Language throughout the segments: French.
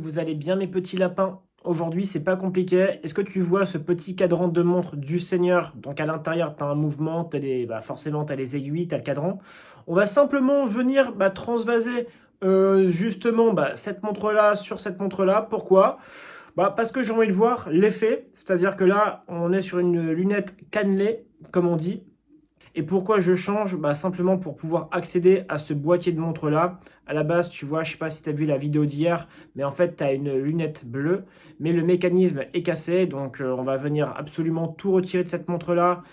vous allez bien mes petits lapins? Aujourd'hui, c'est pas compliqué. Est-ce que tu vois ce petit cadran de montre du Seigneur? Donc à l'intérieur, tu as un mouvement, forcément tu as les aiguilles, tu as le cadran. On va simplement venir transvaser justement cette montre-là sur cette montre-là. Pourquoi? Parce que j'ai envie de voir l'effet. C'est-à-dire que là, on est sur une lunette cannelée, comme on dit. Et pourquoi je change? Simplement pour pouvoir accéder à ce boîtier de montre là. À la base, tu vois, je sais pas si tu as vu la vidéo d'hier, mais en fait, tu as une lunette bleue, mais le mécanisme est cassé. Donc, on va venir absolument tout retirer de cette montre là.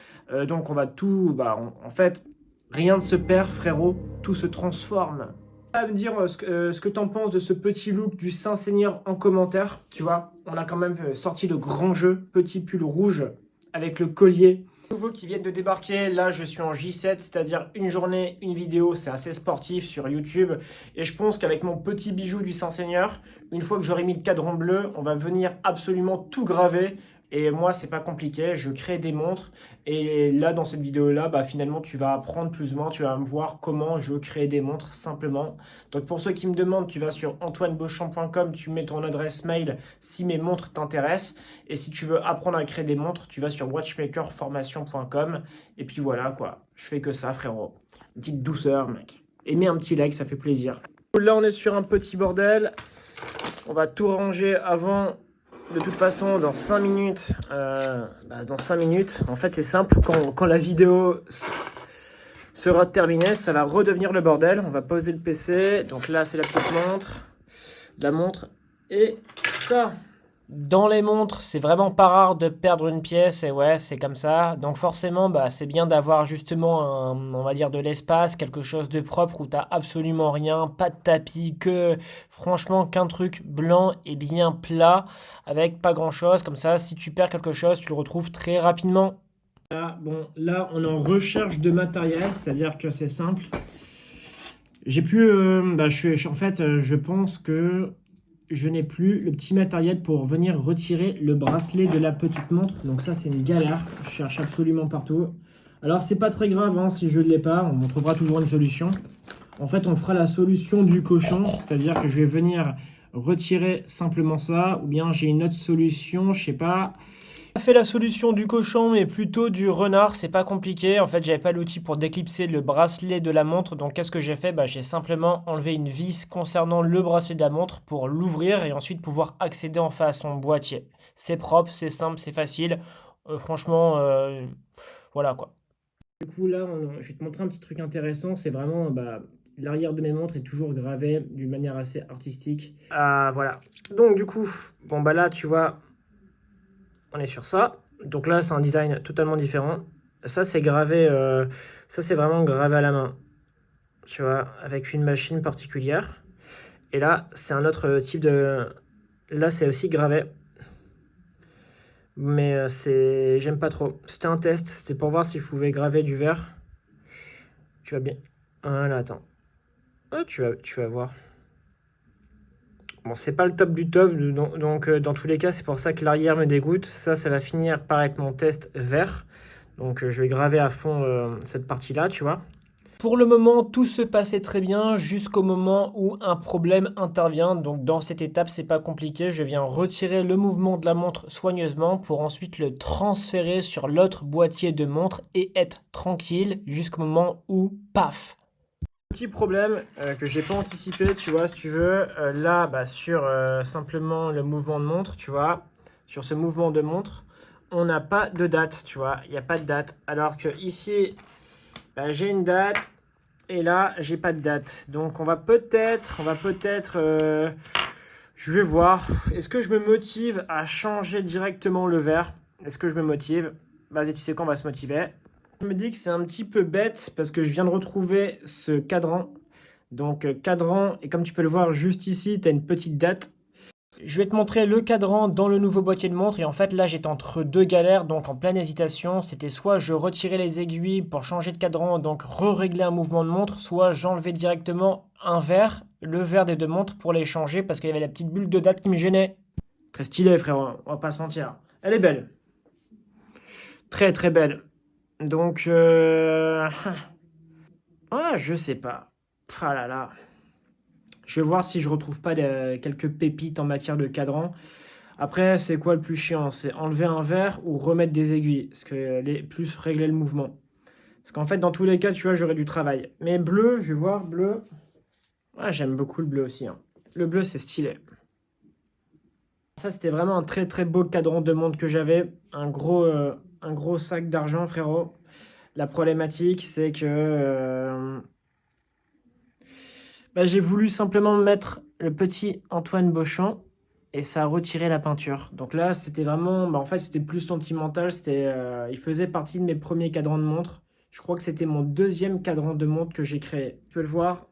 Donc, on va tout. En fait, rien ne se perd, frérot, tout se transforme. À me dire ce que tu en penses de ce petit look du Saint-Seigneur en commentaire. Tu vois, on a quand même sorti le grand jeu, petit pull rouge avec le collier. Nouveaux qui viennent de débarquer, là je suis en J7, c'est-à-dire une journée, une vidéo, c'est assez sportif sur YouTube. Et je pense qu'avec mon petit bijou du Saint-Seigneur, une fois que j'aurai mis le cadran bleu, on va venir absolument tout graver. Et moi, c'est pas compliqué, je crée des montres. Et là, dans cette vidéo-là, finalement, tu vas apprendre plus ou moins, tu vas me voir comment je crée des montres simplement. Donc pour ceux qui me demandent, tu vas sur antoinebeauchamp.com, tu mets ton adresse mail si mes montres t'intéressent. Et si tu veux apprendre à créer des montres, tu vas sur watchmakerformation.com. Et puis voilà quoi, je fais que ça frérot. Une petite douceur mec. Et mets un petit like, ça fait plaisir. Là on est sur un petit bordel. On va tout ranger avant. De toute façon, dans 5 minutes, en fait c'est simple, quand la vidéo sera terminée, ça va redevenir le bordel. On va poser le PC, donc là c'est la petite montre, la montre et ça. Dans les montres, c'est vraiment pas rare de perdre une pièce, et ouais, c'est comme ça. Donc forcément, c'est bien d'avoir justement, on va dire, de l'espace, quelque chose de propre où t'as absolument rien, pas de tapis, franchement, qu'un truc blanc et bien plat, avec pas grand chose. Comme ça, si tu perds quelque chose, tu le retrouves très rapidement. Là, on est en recherche de matériel, c'est-à-dire que c'est simple. J'ai plus, je pense que je n'ai plus le petit matériel pour venir retirer le bracelet de la petite montre. Donc ça, c'est une galère. Je cherche absolument partout. Alors, c'est pas très grave hein, si je ne l'ai pas. On trouvera toujours une solution. En fait, on fera la solution du cochon. C'est-à-dire que je vais venir retirer simplement ça. Ou bien j'ai une autre solution, je sais pas. J'ai fait la solution du cochon, mais plutôt du renard, c'est pas compliqué. En fait, j'avais pas l'outil pour déclipser le bracelet de la montre. Donc, qu'est-ce que j'ai fait? J'ai simplement enlevé une vis concernant le bracelet de la montre pour l'ouvrir et ensuite pouvoir accéder enfin à son boîtier. C'est propre, c'est simple, c'est facile. Franchement, voilà quoi. Du coup, là, je vais te montrer un petit truc intéressant. C'est vraiment, l'arrière de mes montres est toujours gravé d'une manière assez artistique. Voilà. Donc, du coup, là, tu vois. On est sur ça. Donc là, c'est un design totalement différent. Ça, c'est gravé, ça, c'est vraiment gravé à la main. Tu vois, avec une machine particulière. Et là, c'est un autre type de... Là, c'est aussi gravé. Mais j'aime pas trop. C'était un test. C'était pour voir si je pouvais graver du verre. Tu vas bien... Voilà, attends. Oh, tu vas voir. Bon, c'est pas le top du top, donc dans tous les cas, c'est pour ça que l'arrière me dégoûte. Ça va finir par être mon test vert. Donc je vais graver à fond cette partie-là, tu vois. Pour le moment, tout se passait très bien jusqu'au moment où un problème intervient. Donc dans cette étape, c'est pas compliqué. Je viens retirer le mouvement de la montre soigneusement pour ensuite le transférer sur l'autre boîtier de montre et être tranquille jusqu'au moment où, paf! Petit problème que j'ai pas anticipé, tu vois, si tu veux, là, sur simplement le mouvement de montre, tu vois, sur ce mouvement de montre, on n'a pas de date, tu vois, il n'y a pas de date. Alors que ici, j'ai une date, et là, j'ai pas de date. Donc, on va peut-être, je vais voir, est-ce que je me motive à changer directement le verre? Est-ce que je me motive? Vas-y, tu sais quoi, on va se motiver. Je me dis que c'est un petit peu bête parce que je viens de retrouver ce cadran. Donc cadran, et comme tu peux le voir juste ici, tu as une petite date. Je vais te montrer le cadran dans le nouveau boîtier de montre. Et en fait là j'étais entre deux galères, donc en pleine hésitation. C'était soit je retirais les aiguilles pour changer de cadran, donc re-régler un mouvement de montre, soit j'enlevais directement un verre, le verre des deux montres pour les changer parce qu'il y avait la petite bulle de date qui me gênait. Très stylé frérot, on va pas se mentir. Elle est belle. Très très belle. Donc, je sais pas. Ah là là. Je vais voir si je retrouve pas quelques pépites en matière de cadran. Après, c'est quoi le plus chiant? C'est enlever un verre ou remettre des aiguilles, parce que plus régler le mouvement. Parce qu'en fait, dans tous les cas, tu vois, j'aurai du travail. Mais bleu, je vais voir, bleu. Ah, j'aime beaucoup le bleu aussi, hein. Le bleu, c'est stylé. Ça, c'était vraiment un très très beau cadran de montre que j'avais. Un gros sac d'argent, frérot. La problématique, c'est que j'ai voulu simplement mettre le petit Antoine Beauchamp et ça a retiré la peinture. Donc là, c'était vraiment, en fait, c'était plus sentimental. Il faisait partie de mes premiers cadrans de montre. Je crois que c'était mon deuxième cadran de montre que j'ai créé. Tu peux le voir,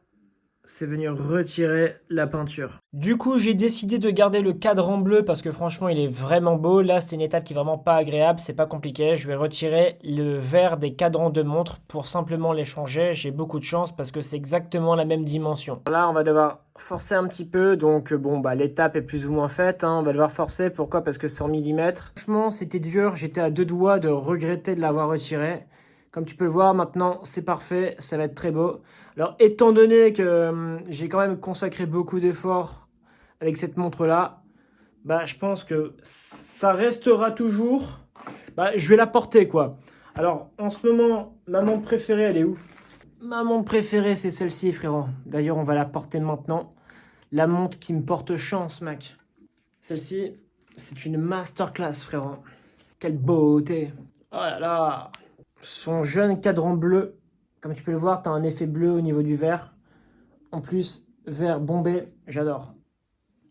c'est venu retirer la peinture. Du coup, j'ai décidé de garder le cadran bleu parce que franchement, il est vraiment beau. Là, c'est une étape qui est vraiment pas agréable, c'est pas compliqué. Je vais retirer le vert des cadrans de montre pour simplement les changer. J'ai beaucoup de chance parce que c'est exactement la même dimension. Là, on va devoir forcer un petit peu. Donc, l'étape est plus ou moins faite, hein. On va devoir forcer. Pourquoi? Parce que c'est en millimètres. Franchement, c'était dur. J'étais à deux doigts de regretter de l'avoir retiré. Comme tu peux le voir, maintenant, c'est parfait. Ça va être très beau. Alors, étant donné que j'ai quand même consacré beaucoup d'efforts avec cette montre-là, je pense que ça restera toujours. Je vais la porter, quoi. Alors, en ce moment, ma montre préférée, elle est où? Ma montre préférée, c'est celle-ci, frérot. D'ailleurs, on va la porter maintenant. La montre qui me porte chance, mec. Celle-ci, c'est une masterclass, frérot. Quelle beauté. Oh là là. Son jeune cadran bleu. Comme tu peux le voir, tu as un effet bleu au niveau du verre. En plus, vert bombé, j'adore.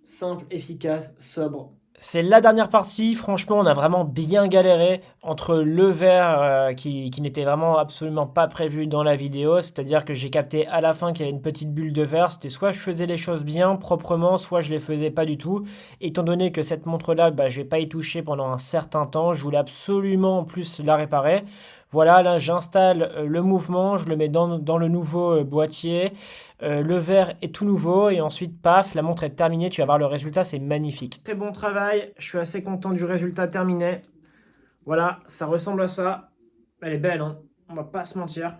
Simple, efficace, sobre. C'est la dernière partie, franchement, on a vraiment bien galéré entre le verre qui n'était vraiment absolument pas prévu dans la vidéo, c'est-à-dire que j'ai capté à la fin qu'il y avait une petite bulle de verre, c'était soit je faisais les choses bien, proprement, soit je les faisais pas du tout. Étant donné que cette montre-là, je vais pas y toucher pendant un certain temps, je voulais absolument en plus la réparer. Voilà, là j'installe le mouvement, je le mets dans le nouveau boîtier, le verre est tout nouveau et ensuite paf, la montre est terminée, tu vas voir le résultat, c'est magnifique. Très bon travail, je suis assez content du résultat terminé. Voilà, ça ressemble à ça. Elle est belle, hein, on va pas se mentir.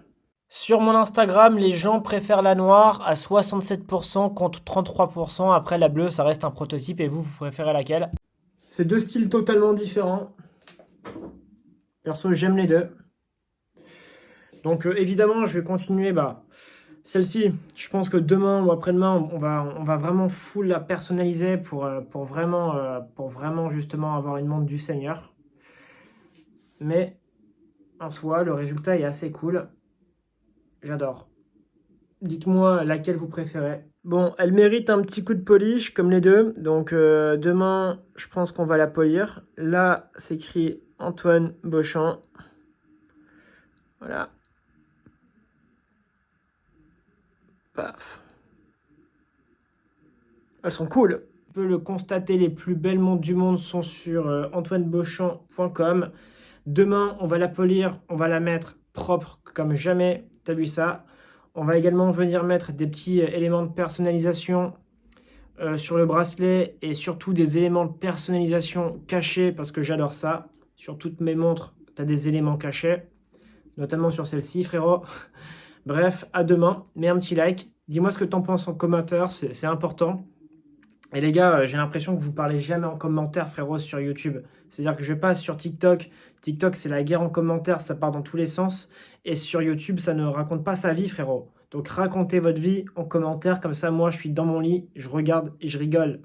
Sur mon Instagram, les gens préfèrent la noire à 67% contre 33%. Après la bleue, ça reste un prototype et vous préférez laquelle? C'est deux styles totalement différents. Perso, j'aime les deux. Donc évidemment, je vais continuer. Celle-ci, je pense que demain ou après-demain, on va vraiment full la personnaliser pour vraiment justement avoir une montre du Seigneur. Mais en soi, le résultat est assez cool. J'adore. Dites-moi laquelle vous préférez. Bon, elle mérite un petit coup de polish comme les deux. Donc demain, je pense qu'on va la polir. Là, c'est écrit Antoine Beauchamp. Voilà. Paf. Elles sont cool. Tu peux le constater, les plus belles montres du monde sont sur antoinebeauchamp.com. Demain, on va la polir, on va la mettre propre comme jamais. T'as vu ça? On va également venir mettre des petits éléments de personnalisation sur le bracelet et surtout des éléments de personnalisation cachés parce que j'adore ça. Sur toutes mes montres, tu as des éléments cachés, notamment sur celle-ci, frérot. Bref, à demain. Mets un petit like. Dis-moi ce que tu en penses en commentaire, c'est important. Et les gars, j'ai l'impression que vous parlez jamais en commentaire, frérot, sur YouTube. C'est-à-dire que je passe sur TikTok. TikTok, c'est la guerre en commentaire, ça part dans tous les sens. Et sur YouTube, ça ne raconte pas sa vie, frérot. Donc racontez votre vie en commentaire, comme ça, moi, je suis dans mon lit, je regarde et je rigole.